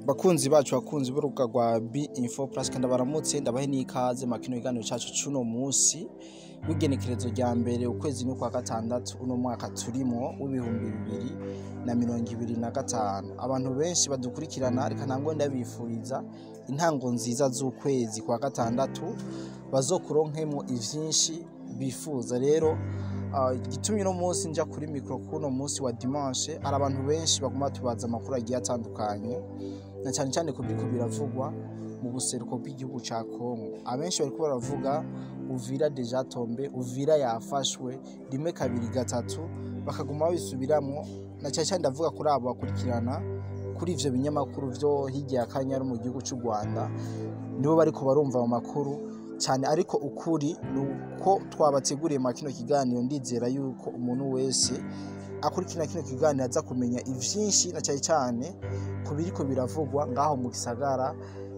Bakunzi bacu bakunzi b'urubuga rwa B-Info Plus kandi baramutse ndabahe n'ikaze makino iganiro cyacu cuno munsi w'igenekerezo rya mbere ukwezi no kwa gatandatu uno mwaka turimo w'ibihumbi 2025. Abantu benshi badukurikirana reka ntango ndabifuriza intango nziza z'ukwezi kwa gatandatu bazokuronkemo ivyinshi bifuza. Rero gitumye no munsi nja kuri micro kuno munsi wa dimanche ari abantu benshi baguma tubaza amakuru agiye atandukanye na cyane cyane ko biriko biravugwa mu buseruko bw'igihugu ca Kongo. Abenshi bariko baravuga Uvira deja tombe, Uvira yafashwe rimwe kabiri gatatu bakaguma bisubiramwo, na cyane cyane ndavuga kuri abo bakurikirana kuri ivyo binyamakuru vyo hirya ya Kanyaru mu gihugu cy'u Rwanda, nibo bariko barumva mu makuru cyane. Ariko ukuri nuko twabateguriye makino kiganiro, ndizera yuko umuntu wese akurikira kino kiganiro aza kumenya ivyinshi na cyane cyane kubiriko biravugwa ngaho mu gisagara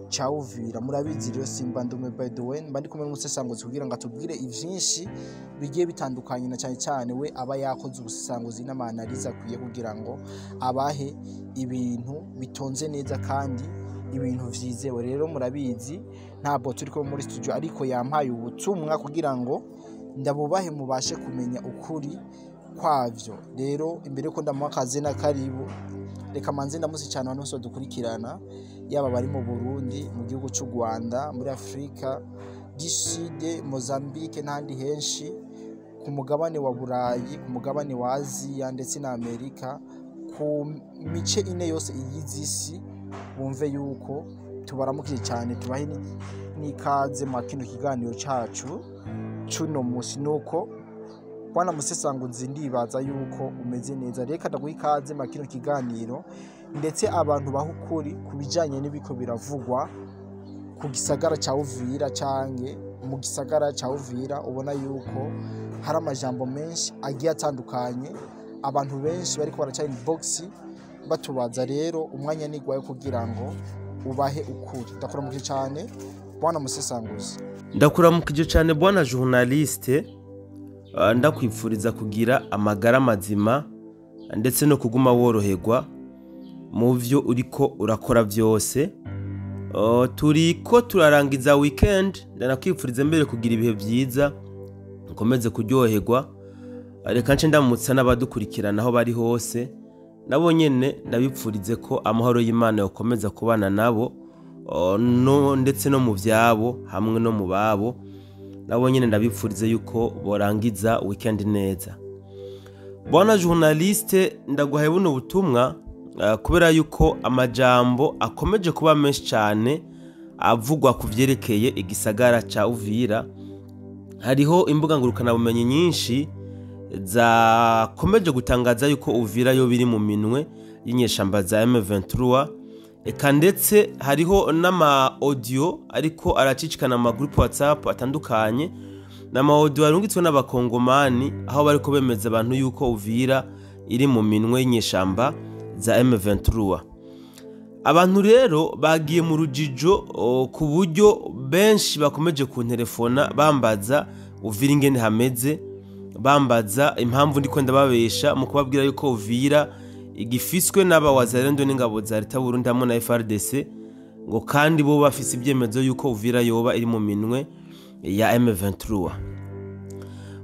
ca Uvira. Murabizi rero Simba Ndume by the way mba ndi kumwe n'umusesanguzi kugira ngo atubwire ivyinshi bigiye bitandukanye, na cyane cyane we aba yakoze ubusesanguzi n'amanaliza akwiye kugira ngo abahe ibintu bitonze neza kandi ibintu vyizewe. Rero murabizi ntabwo turiko muri studio, ariko yampaye ubutumwa kugira ngo ndabubahe mubashe kumenya ukuri kwavyo. Rero imbere ko ndamuha akazi na karibu, reka manze ndamusi cyane abantu bose dukurikirana, yaba bari mu Burundi, mu gihugu cy'u Rwanda, muri Afrika du Sud, Mozambique n'ahandi henshi, ku mugabane wa Burayi, ku mugabane wa Aziya ndetse na Amerika, ku mice ine yose y'izisi, bumve yuko tubaramukije cyane, tubahe n'ikaze mu kino kiganiro cyacu cuno munsi. Nuko bwana musesanguzi ndibaza yuko umeze neza, reka ndaguha ikaze mu kino kiganiro ndetse abantu bahukuri kubijanye n'ibiko biravugwa ku gisagara ca Uvira canke mu gisagara ca Uvira. Ubona yuko hari amajambo menshi agiye atandukanye, abantu benshi bariko baraca inbox batubaza. Rero umwanya nigwaye kugira ngo ubahe ukuri. Ndakuramukije cyane bwana musesanguzi. Ndakuramukije cyane bwana journaliste, ndakwifuriza kugira amagara mazima ndetse no kuguma woroherwa mu byo uriko urakora byose. Turiko turarangiza weekend, ndanakwifuriza mbere kugira ibihe byiza, ukomeze kuryoherwa. Reka nce ndamutsa n'abadukurikirana aho bari hose, nabo nyene ndabipfurize ko amahoro y'Imana yokomeza kubana nabo, ndetse no mu byabo hamwe no mu babo. Nabo nyene ndabipfurize yuko borangiza weekend neza. Bwana journaliste, ndaguhaye buno butumwa kubera yuko amajambo akomeje kuba menshi cyane avugwa ku vyerekeye igisagara ca Uvira. Hariho imbuga ngurukana bumenyi nyinshi zakomeje gutangaza yuko Uvira yo biri mu minwe y'inyeshamba za M23. Eka ndetse hariho n'ama audio ariko aracicikana mu group WhatsApp atandukanye, n'ama audio arungitswe n'abakongomani aho bariko bemeza abantu yuko Uvira iri mu minwe y'inyeshamba za M23. Abantu rero bagiye mu rujijo ku buryo benshi bakomeje ku telefona bambaza Uvira ingene hameze, bambaza impamvu ndiko ndababesha mu kubabwira yuko Uvira igifiswe n'aba wazalendo n'ingabo za leta Burundi hamwe na FARDC, ngo kandi bo bafise ibyemezo yuko Uvira yoba iri mu minwe ya M23.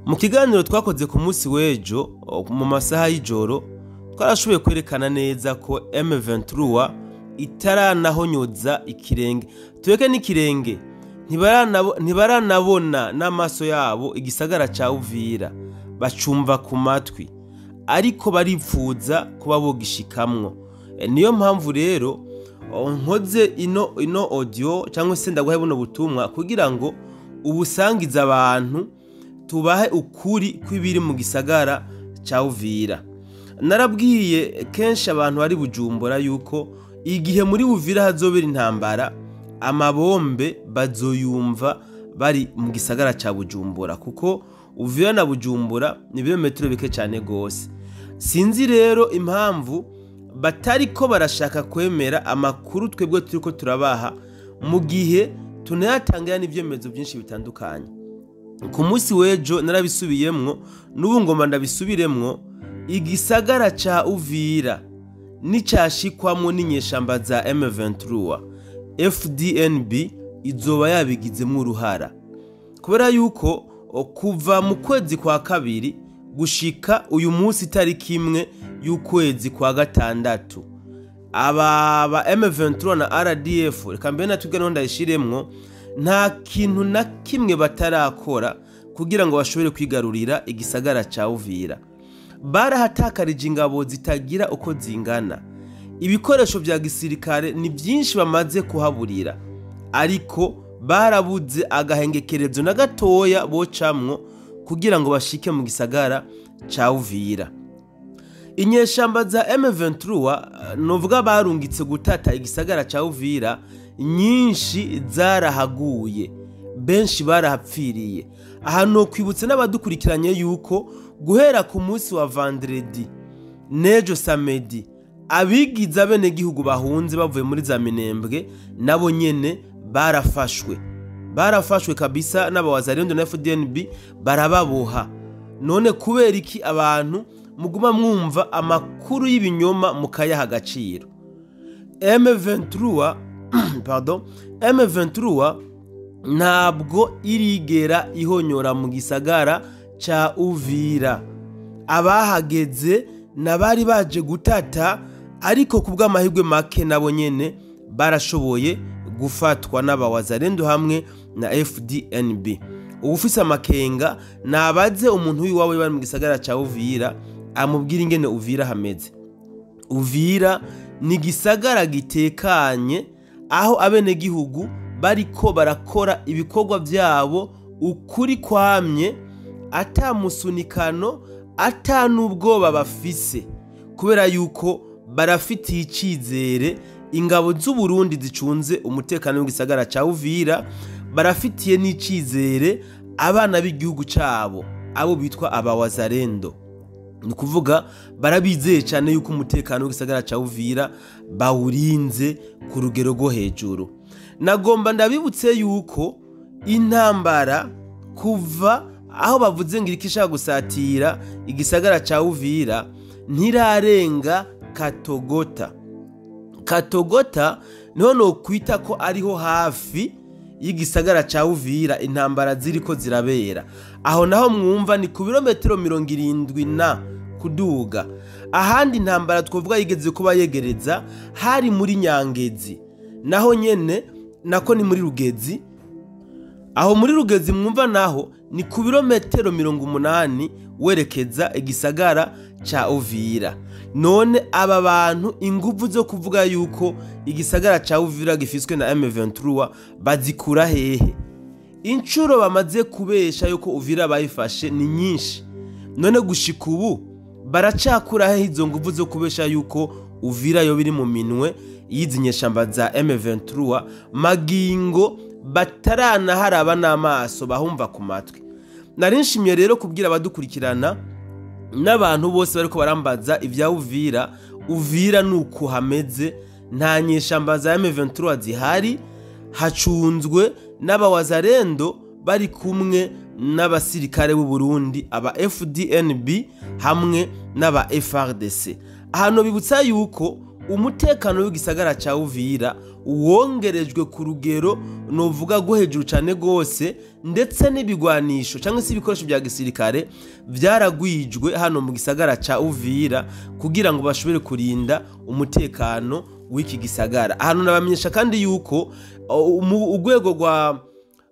Mu kiganiro twakoze ku munsi wejo mu masaha y'ijoro, twarashoboye kwerekana neza ko M23 itaranahonyoza ikirenge, tureke n'ikirenge, ntibaranabona n'amaso yabo igisagara ca Uvira, bacumva ku matwi ariko baripfuza kuba bogishikamwo. Niyo mpamvu rero nkoze ino audio cyangwa se ndaguhaye buno butumwa kugira ngo ubusangiza abantu, tubahe ukuri kw'ibiri mu gisagara ca Uvira. Narabwiye kenshi abantu bari Bujumbura yuko igihe muri Uvira hazobera intambara, amabombe bazoyumva bari mu gisagara ca Bujumbura, kuko Uvira na Bujumbura ni ibirometero bike cyane gose. Sinzi rero impamvu batariko barashaka kwemera amakuru twebwe turiko turabaha, mu gihe tunayatangira n'ivyemezo byinshi bitandukanye. Ku munsi wejo narabisubiyemwo, n'ubu ngoma ndabisubiremwo, igisagara ca Uvira nicashikwamo n'inyeshamba za M23 FDNB izoba yabigizemo uruhara kubera yuko kuva mu kwezi kwa kabiri gushika uyu munsi tariki imwe y'ukwezi kwa gatandatu aba M23 na RDF reka mbere natubwe no ndayishiremwo nta kintu na kimwe batarakora kugira ngo bashobore kwigarurira igisagara ca Uvira. Barahatakarije ingabo zitagira uko zingana, ibikoresho vya gisirikare ni byinshi bamaze kuhaburira, ariko barabuze agahengekerezo na gatoya bocamwo kugira ngo bashike mu gisagara ca Uvira. Inyeshamba za M23 novuga barungitse gutata igisagara ca Uvira, nyinshi zarahaguye, benshi barahapfiriye. Aha no kwibutse n'abadukurikiranye yuko guhera ku munsi wa vendredi nejo samedi abigiza bene gihugu bahunze bavuye muri za Minembwe nabo nyene barafashwe kabisa n'abawazarendo na FDNB barababoha. None kubera iki abantu muguma mwumva amakuru y'ibinyoma mukayaha agaciro? M23 ntabwo irigera ihonyora mu gisagara ca Uvira. Abahageze nabari baje gutata, ariko kubw'amahirwe make nabo nyene barashoboye gufatwa n'abawazarendo hamwe na FDNB. Ubufise amakenga nabaze umuntu wiwawe bari mu gisagara ca Uvira amubwira ingene Uvira hameze. Uvira ni gisagara gitekanye aho abene gihugu bariko barakora ibikorwa byabo ukuri kwamye, atamusunikano, atanubwoba bafise, kubera yuko barafitiye icizere ingabo z'u Burundi zicunze umutekano w'igisagara ca Uvira, barafitiye n'icizere abana b'igihugu cabo abo bitwa abawazarendo. Ni kuvuga barabizeye cyane yuko umutekano w'igisagara ca Uvira bawurinze ku rugero rwo hejuru. Nagomba ndabibutse yuko intambara kuva aho bavuze ngo irikishaka gusatira igisagara ca Uvira ntirarenga Katogota niho no kwita ko ariho hafi y'igisagara ca Uvira intambara ziriko zirabera. Aho naho mwumva ni ku birometero 70 na kuduga. Ahandi intambara twovuga yigeze kuba yegereza hari muri Nyangezi, naho nyene nako ni muri Rugezi. Aho muri Rugezi mwumva naho ni ku birometero 80 werekeza igisagara ca Uvira. None aba bantu inguvu zo kuvuga yuko igisagara ca Uvira gifiswe na M23 bazikura hehe? Incuro bamaze kubesha yuko Uvira bayifashe ni nyinshi. None gushika ubu baracakura hehe izo nguvu zo kubesha yuko Uvira yo biri mu minwe yizinyeshamba za M23 magingo batarana haraba n'amaso bahumva ku matwi? Narinshimye rero kubwira abadukurikirana n'abantu bose bariko barambaza ivya Uvira nuko hameze, nta nyeshamba za M23 zihari, hacunzwe n'abawazarendo bari kumwe n'abasirikare b'u Burundi aba FDNB hamwe n'aba FRDC. Hano bibutsa yuko umutekano w'igisagara ca Uvira wongerejwe ku rugero novuga go hejuru cyane gose, ndetse n'ibigwanisho cyangwa se ibikoresho bya gisirikare byaragwijwe hano mu gisagara ca Uvira kugira ngo bashobore kurinda umutekano w'iki gisagara. Hano nabamenyesha kandi yuko urwego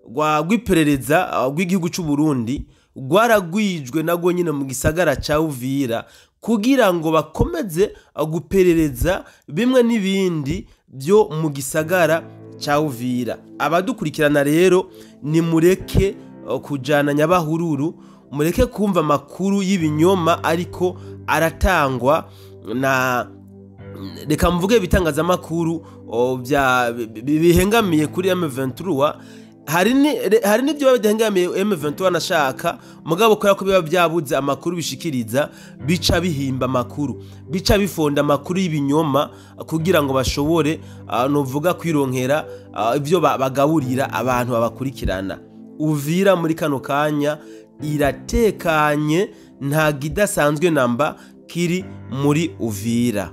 rw'iperereza rw'igihugu cy'u Burundi rwaragwijwe nago nyine mu gisagara ca Uvira kugira ngo bakomeze guperereza bimwe n'ibindi byo mu gisagara ca Uvira. Abadukurikirana rero ni mureke kujana nyabahururu, mureke kumva makuru y'ibinyoma ariko aratangwa na reka mvuge bitangaza makuru bihengamiye kuri M23. Hari n'ibyo babidengamiye M23 nashaka mugabo ko biba byabuze amakuru bishikiriza, bica bihimba amakuru, bica bifonda amakuru y'ibinyoma kugira ngo bashobore novuga kwironkera ibyo bagaburira abantu babakurikirana. Uvira muri kano kanya iratekanye, nta gidasanzwe namba kiri muri Uvira.